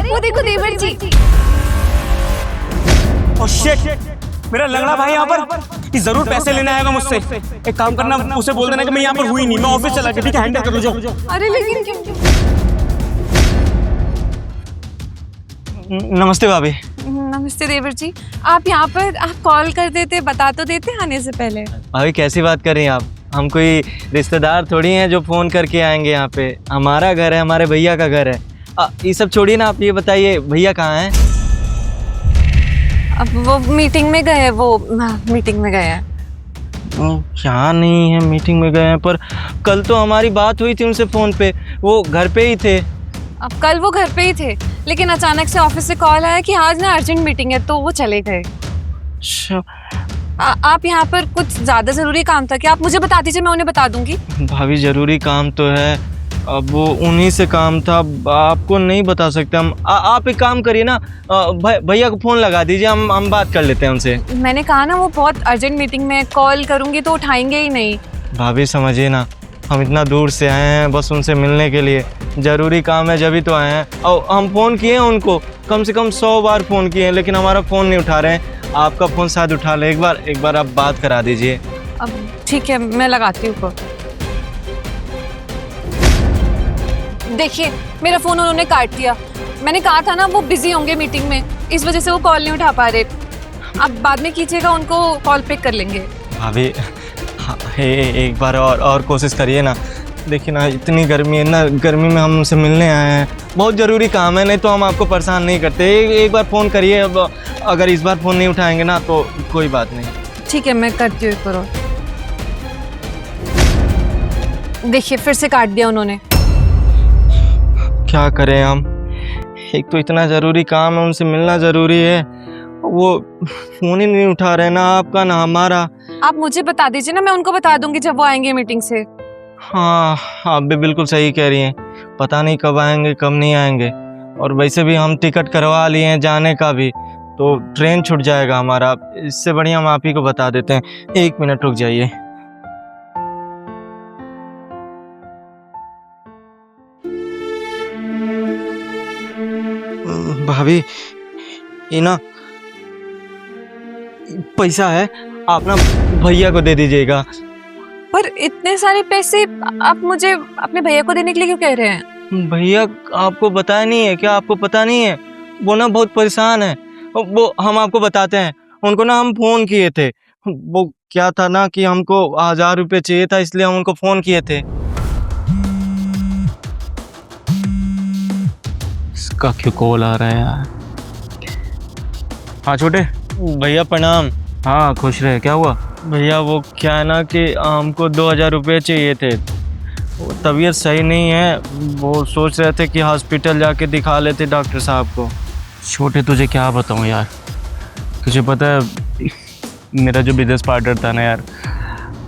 वो देखो देवर जी। Oh shit, मेरा लंगड़ा भाई यहाँ पर, ये जरूर पैसे लेने आएगा मुझसे। एक काम करना, उसे बोल देना कि मैं यहाँ पर हुई नहीं, मैं ऑफिस चला गया। ठीक है, हैंडल कर लो जाओ। अरे लेकिन क्यों? नमस्ते भाभी। नमस्ते देवर जी। आप यहाँ पर, आप कॉल कर देते, बता तो देते आने से पहले। भाभी कैसी बात कर रही हैं आप? हम कोई रिश्तेदार थोड़ी हैं जो फ़ोन करके आएंगे यहाँ पे। हमारा घर है, हमारे भैया का घर है। ये सब छोड़िए ना, आप ये बताइए भैया कहाँ हैं? अब वो मीटिंग में गए, वो मीटिंग में गए हैं। क्या नहीं है, मीटिंग में गए हैं, पर कल तो हमारी बात हुई थी उनसे फ़ोन पे, वो घर पे ही थे। अब कल वो घर पे ही थे, लेकिन अचानक से ऑफिस से कॉल आया कि आज ना अर्जेंट मीटिंग है, तो वो चले गए। अच्छा आप यहाँ पर कुछ ज़्यादा ज़रूरी काम था क्या? आप मुझे बता दीजिए, मैं उन्हें बता दूंगी। भाभी ज़रूरी काम तो है, अब वो उन्हीं से काम था, आपको नहीं बता सकते हम। आप एक काम करिए ना, भैया को फ़ोन लगा दीजिए, हम बात कर लेते हैं उनसे। मैंने कहा ना वो बहुत अर्जेंट मीटिंग में, कॉल करूंगी तो उठाएंगे ही नहीं। भाभी समझिए ना, हम इतना दूर से आए हैं बस उनसे मिलने के लिए, ज़रूरी काम है जब ही तो आए हैं। और हम फ़ोन किए हैं उनको, कम से कम 100 बार फ़ोन किए हैं, लेकिन हमारा फ़ोन नहीं उठा रहे हैं। आपका फ़ोन शायद उठा ले, एक बार आप बात करा दीजिए। अब ठीक है, मैं लगाती हूँ। देखिए मेरा फ़ोन उन्होंने काट दिया। मैंने कहा था ना वो बिजी होंगे मीटिंग में, इस वजह से वो कॉल नहीं उठा पा रहे। आप बाद में कीजिएगा, उनको कॉल पिक कर लेंगे। भाभी एक बार और कोशिश करिए ना। देखिए ना, इतनी गर्मी है ना, गर्मी में हम उनसे मिलने आए हैं, बहुत ज़रूरी काम है, नहीं तो हम आपको परेशान नहीं करते। एक बार फ़ोन करिए, अब अगर इस बार फ़ोन नहीं उठाएंगे ना तो कोई बात नहीं। ठीक है, मैं करती हूँ एक बार और। देखिए फिर से काट दिया उन्होंने। क्या करें हम, एक तो इतना ज़रूरी काम है, उनसे मिलना ज़रूरी है, वो फ़ोन ही नहीं उठा रहे, ना आपका ना हमारा। आप मुझे बता दीजिए ना, मैं उनको बता दूंगी जब वो आएंगे मीटिंग से। हाँ, आप भी बिल्कुल सही कह रही हैं, पता नहीं कब आएंगे कब नहीं आएंगे। और वैसे भी हम टिकट करवा लिए हैं जाने का भी, तो ट्रेन छूट जाएगा हमारा। इससे बढ़िया हम आप ही को बता देते हैं। 1 मिनट रुक जाइए। भाभी ये ना पैसा है, आप ना भैया को दे दीजिएगा। पर इतने सारे पैसे आप मुझे अपने भैया को देने के लिए क्यों कह रहे हैं? भैया आपको बताया नहीं है क्या? आपको पता नहीं है? वो ना बहुत परेशान है। वो हम आपको बताते हैं, उनको ना हम फ़ोन किए थे। वो क्या था ना कि हमको 1000 रुपये चाहिए था, इसलिए हम उनको फ़ोन किए थे। इसका क्यों कॉल आ रहा है यार? हाँ छोटे भैया प्रणाम। हाँ, खुश रहे। क्या हुआ? भैया वो क्या है ना कि हमको 2000 रुपये चाहिए थे। वो तबीयत सही नहीं है, वो सोच रहे थे कि हॉस्पिटल जाके दिखा लेते डॉक्टर साहब को। छोटे तुझे क्या बताऊँ यार, तुझे पता है मेरा जो बिजनेस पार्टनर था ना यार,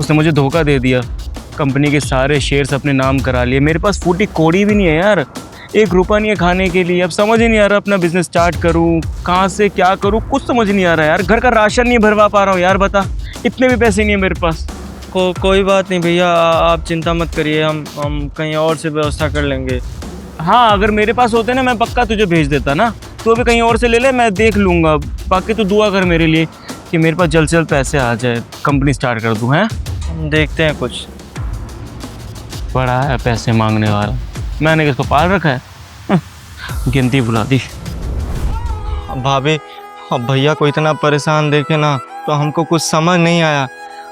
उसने मुझे धोखा दे दिया। कंपनी के सारे शेयर्स अपने नाम करा लिए। मेरे पास फूटी कोड़ी भी नहीं है यार, 1 रुपया नहीं है खाने के लिए। अब समझ ही नहीं आ रहा अपना बिजनेस स्टार्ट करूँ कहाँ से, क्या करूँ, कुछ समझ नहीं आ रहा यार। घर का राशन नहीं भरवा पा रहा हूँ यार, बता, इतने भी पैसे नहीं है मेरे पास। कोई बात नहीं भैया, आप चिंता मत करिए, हम कहीं और से व्यवस्था कर लेंगे। हाँ, अगर मेरे पास होते ना मैं पक्का तुझे भेज देता ना। तू अभी कहीं और से ले ले, मैं देख लूँगा। बाकी तू दुआ कर मेरे लिए कि मेरे पास जल्द से जल्द पैसे आ जाए, कंपनी स्टार्ट कर दूँ। हैं, हम देखते हैं कुछ। बड़ा है पैसे मांगने वाला, मैंने किसको पाल रखा है? गिनती भुला दी। भाभी अब भैया को इतना परेशान देखे ना तो हमको कुछ समझ नहीं आया।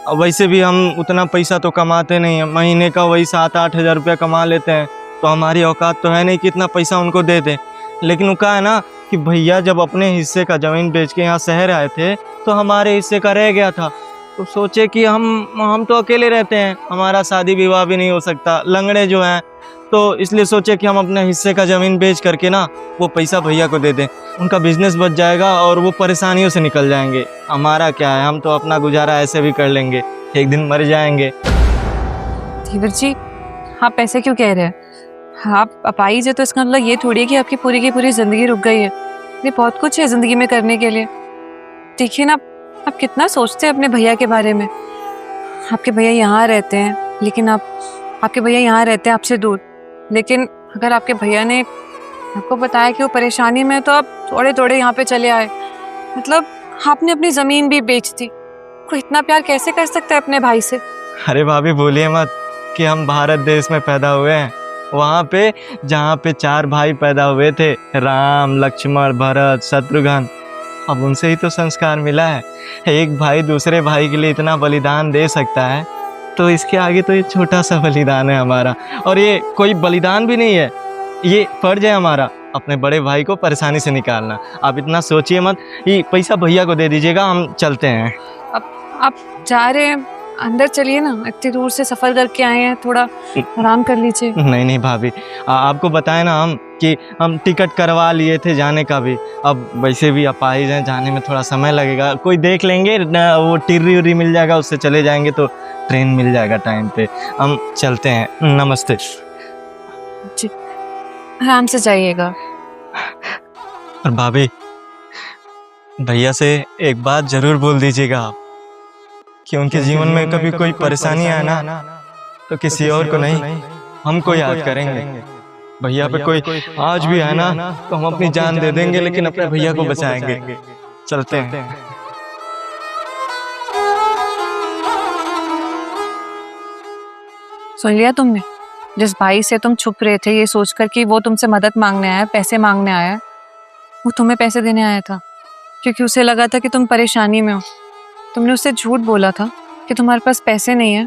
अब वैसे भी हम उतना पैसा तो कमाते नहीं हैं, महीने का वही 7-8 हज़ार रुपया कमा लेते हैं, तो हमारी औकात तो है नहीं कि इतना पैसा उनको दे दें। लेकिन वो कहा है ना कि भैया जब अपने हिस्से का ज़मीन बेच के यहाँ शहर आए थे तो हमारे हिस्से का रह गया था, तो सोचे कि हम तो अकेले रहते हैं, हमारा शादी विवाह भी नहीं हो सकता, लंगड़े जो हैं, तो इसलिए सोचे कि हम अपने हिस्से का ज़मीन बेच करके ना वो पैसा भैया को दे दें, उनका बिजनेस बच जाएगा और वो परेशानियों से निकल जाएंगे। हमारा क्या है, हम तो अपना गुजारा ऐसे भी कर लेंगे, एक दिन मर जाएंगे। देवर जी, आप ऐसे क्यों कह रहे हैं? आप अपाहिज है तो इसका मतलब ये थोड़ी है कि आपकी पूरी की पूरी ज़िंदगी रुक गई है। ये बहुत कुछ है ज़िंदगी में करने के लिए। देखिए ना, आप कितना सोचते हैं अपने भैया के बारे में। आपके भैया यहाँ रहते हैं, लेकिन आपके भैया यहाँ रहते हैं आपसे दूर। लेकिन अगर आपके भैया ने आपको बताया कि वो परेशानी में है, तो आप थोड़े थोड़े यहाँ पे चले आए। मतलब आपने अपनी जमीन भी बेच दी। कोई इतना प्यार कैसे कर सकता है अपने भाई से? अरे भाभी बोलिए मत कि हम भारत देश में पैदा हुए हैं, वहाँ पे जहाँ पे 4 भाई पैदा हुए थे, राम लक्ष्मण भरत शत्रुघ्न, अब उनसे ही तो संस्कार मिला है। एक भाई दूसरे भाई के लिए इतना बलिदान दे सकता है, तो इसके आगे तो ये छोटा सा बलिदान है हमारा। और ये कोई बलिदान भी नहीं है, ये फर्ज है हमारा अपने बड़े भाई को परेशानी से निकालना। आप इतना सोचिए मत, ये पैसा भैया को दे दीजिएगा, हम चलते हैं। अब आप जा रहे हैं, अंदर चलिए ना, इतनी दूर से सफर करके आए हैं, थोड़ा आराम कर लीजिए। नहीं नहीं भाभी, आपको बताए ना हम कि हम टिकट करवा लिए थे जाने का भी। अब वैसे भी आप आ ही जाए, जाने में थोड़ा समय लगेगा, कोई देख लेंगे ना, वो टिर्री उर्री मिल जाएगा, उससे चले जाएंगे तो ट्रेन मिल जाएगा टाइम पे। हम चलते हैं, नमस्ते। जी, आराम से जाइएगा। और भाभी, भैया से एक बात जरूर बोल दीजिएगा आप कि उनके जीवन में कभी कोई परेशानी आए ना, तो किसी और को नहीं, हमको याद करेंगे। भैया पे कोई आज भी आए ना, तो हम अपनी जान दे देंगे, लेकिन अपने भैया को बचाएंगे। चलते हैं। सुन लिया तुमने? जिस भाई से तुम छुप रहे थे ये सोचकर कि वो तुमसे मदद मांगने आया, पैसे मांगने आया, वो तुम्हें पैसे देने आया था क्योंकि उसे लगा था कि तुम परेशानी में हो। तुमने उससे झूठ बोला था कि तुम्हारे पास पैसे नहीं है।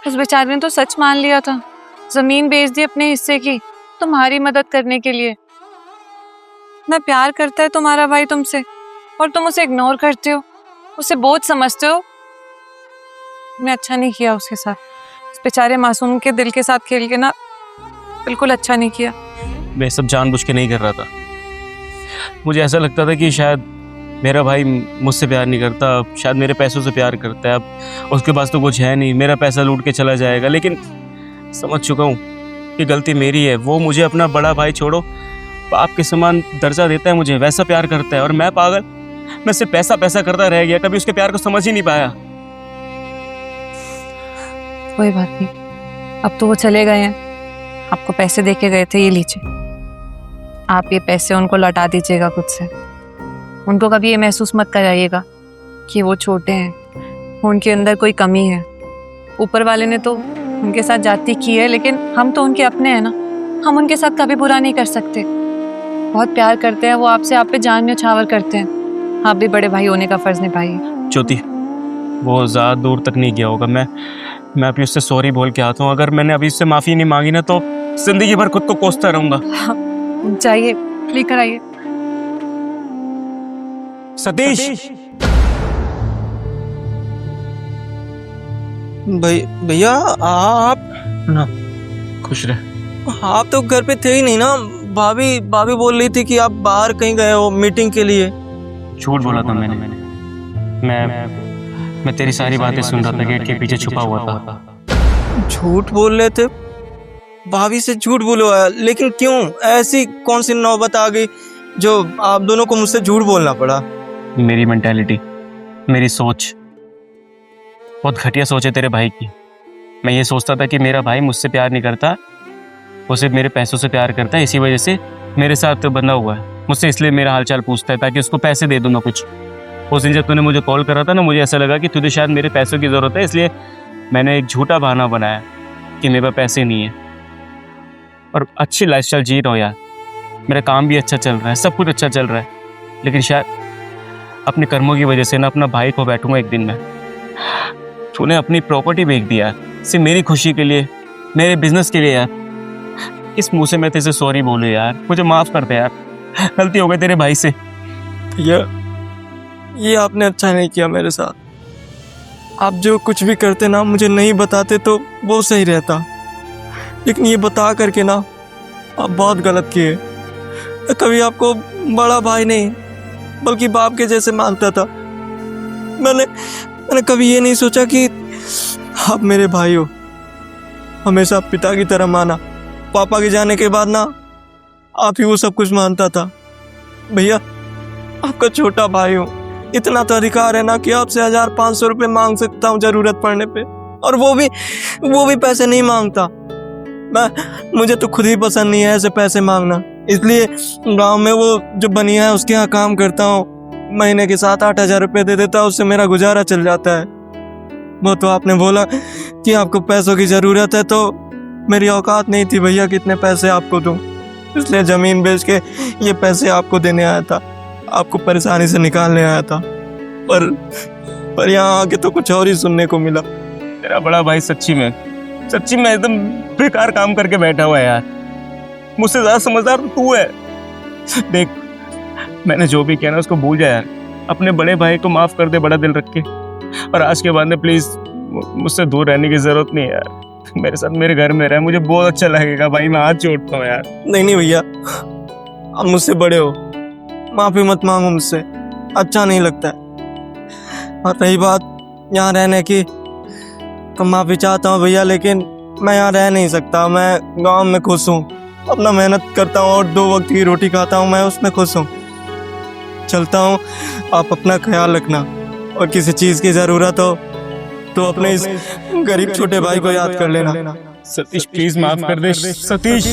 उस बेचारे ने तो सच मान लिया था, जमीन बेच दी अपने हिस्से की तुम्हारी मदद करने के लिए। इतना प्यार करता है तुम्हारा भाई तुमसे और तुम उसे इग्नोर करते हो, उसे बोझ समझते हो। तुमने अच्छा नहीं किया उसके साथ, उस बेचारे मासूम के दिल के साथ खेल के ना, बिल्कुल अच्छा नहीं किया। मैं सब जानबूझ के नहीं कर रहा था। मुझे ऐसा लगता था कि शायद मेरा भाई मुझसे प्यार नहीं करता, शायद मेरे पैसों से प्यार करता है, अब उसके पास तो कुछ है नहीं, मेरा पैसा लूट के चला जाएगा। लेकिन समझ चुका हूँ कि गलती मेरी है। वो मुझे अपना बड़ा भाई छोड़ो बाप के समान दर्जा देता है, मुझे वैसा प्यार करता है, और मैं पागल, मैं सिर्फ पैसा पैसा करता रह गया, कभी उसके प्यार को समझ ही नहीं पाया। कोई बात नहीं, अब तो वो चले गए हैं, आपको पैसे दे के गए थे, ये लीजिए। आप ये पैसे उनको लौटा दीजिएगा खुद से। उनको कभी ये महसूस मत कराइएगा कि वो छोटे हैं, उनके अंदर कोई कमी है। ऊपर वाले ने तो उनके साथ जाती की है, लेकिन हम तो उनके अपने हैं ना, हम उनके साथ कभी बुरा नहीं कर सकते। बहुत प्यार करते हैं वो आपसे, आप पे जान न्यौछावर करते हैं। आप भी बड़े भाई होने का फर्ज निभाइए। ज्योति, वो ज़्यादा दूर तक नहीं गया होगा। मैं अभी उससे सॉरी बोल के आता हूँ। अगर मैंने अभी उससे माफ़ी नहीं मांगी ना, तो जिंदगी भर खुद को कोसता रहूँगा। जाइए, लेकर आइए। सतीश, भैया आप ना खुश रहे। आप तो घर पे थे ही नहीं ना। भाभी बोल रही थी कि आप बाहर कहीं गए हो मीटिंग के लिए। झूठ बोला था मैंने। मैं तेरी सारी बातें सुन रहा था, गेट के पीछे छुपा हुआ था। झूठ बोल रहे थे? भाभी से झूठ बोलवाया, लेकिन क्यों? ऐसी कौन सी नौबत आ गई जो आप दोनों को मुझसे झूठ बोलना पड़ा? मेरी मेंटालिटी, मेरी सोच बहुत घटिया सोच है तेरे भाई की। मैं ये सोचता था कि मेरा भाई मुझसे प्यार नहीं करता, वो सिर्फ मेरे पैसों से प्यार करता है, इसी वजह से मेरे साथ बंधा हुआ है, मुझसे इसलिए मेरा हालचाल पूछता है ताकि उसको पैसे दे दूँ मैं कुछ। उस दिन जब तूने मुझे कॉल करा था ना, मुझे ऐसा लगा कि तुझे शायद मेरे पैसों की ज़रूरत है, इसलिए मैंने एक झूठा बहाना बनाया कि मेरे पास पैसे नहीं है। और अच्छी लाइफस्टाइल जी रहा हूँ यार, मेरा काम भी अच्छा चल रहा है, सब कुछ अच्छा चल रहा है, लेकिन शायद अपने कर्मों की वजह से ना अपना भाई खो बैठूंगा एक दिन में। तूने अपनी प्रॉपर्टी बेच दिया सिर्फ मेरी खुशी के लिए, मेरे बिजनेस के लिए यार। इस मुंह से मैं तेरे से सॉरी बोलूं यार, मुझे माफ़ कर दे यार, गलती हो गई तेरे भाई से। ये आपने अच्छा नहीं किया मेरे साथ। आप जो कुछ भी करते ना, मुझे नहीं बताते तो वो सही रहता, लेकिन ये बता करके ना आप बहुत गलत किए। कभी आपको बड़ा भाई नहीं बल्कि बाप के जैसे मानता था। मैंने कभी ये नहीं सोचा कि आप मेरे भाई हो। हमेशा पिता की तरह माना, पापा के जाने के बाद ना आप ही वो सब कुछ मानता था। भैया, आपका छोटा भाई हूँ, इतना तो अधिकार है ना कि आपसे 1500 रुपये मांग सकता हूँ जरूरत पड़ने पे, और वो भी पैसे नहीं मांगता। मुझे तो खुद ही पसंद नहीं है ऐसे पैसे मांगना, इसलिए गांव में वो जो बनिया है उसके यहाँ काम करता हूँ, महीने के 7-8 हज़ार रुपये दे देता, उससे मेरा गुजारा चल जाता है। वो तो आपने बोला कि आपको पैसों की ज़रूरत है, तो मेरी औकात नहीं थी भैया कितने पैसे आपको दूँ, इसलिए ज़मीन बेच के ये पैसे आपको देने आया था, आपको परेशानी से निकालने आया था। पर यहाँ आके तो कुछ और ही सुनने को मिला। तेरा बड़ा भाई सच्ची में एकदम बेकार काम करके बैठा हुआ है यार। मुझसे ज़्यादा समझदार तो तू है। देख, मैंने जो भी किया ना उसको भूल जा यार। अपने बड़े भाई को माफ़ कर दे बड़ा दिल रख के, और आज के बाद में प्लीज़ मुझसे दूर रहने की ज़रूरत नहीं है यार। मेरे साथ मेरे घर में रह, मुझे बहुत अच्छा लगेगा भाई, मैं हाथ जोड़ता हूँ यार। नहीं भैया, आप मुझसे बड़े हो, माफ़ी मत मांगो मुझसे, अच्छा नहीं लगता है। और रही बात यहाँ रहने की, तो माफ़ी चाहता हूँ भैया, लेकिन मैं यहाँ रह नहीं सकता। मैं गांव में खुश हूँ, अपना मेहनत करता हूँ और 2 वक्त की रोटी खाता हूँ, मैं उसमें खुश हूँ। चलता हूँ, आप अपना ख्याल रखना, और किसी चीज़ की ज़रूरत हो तो अपने इस गरीब छोटे भाई को याद कर लेना। सतीश प्लीज़ माफ़ कर दे सतीश।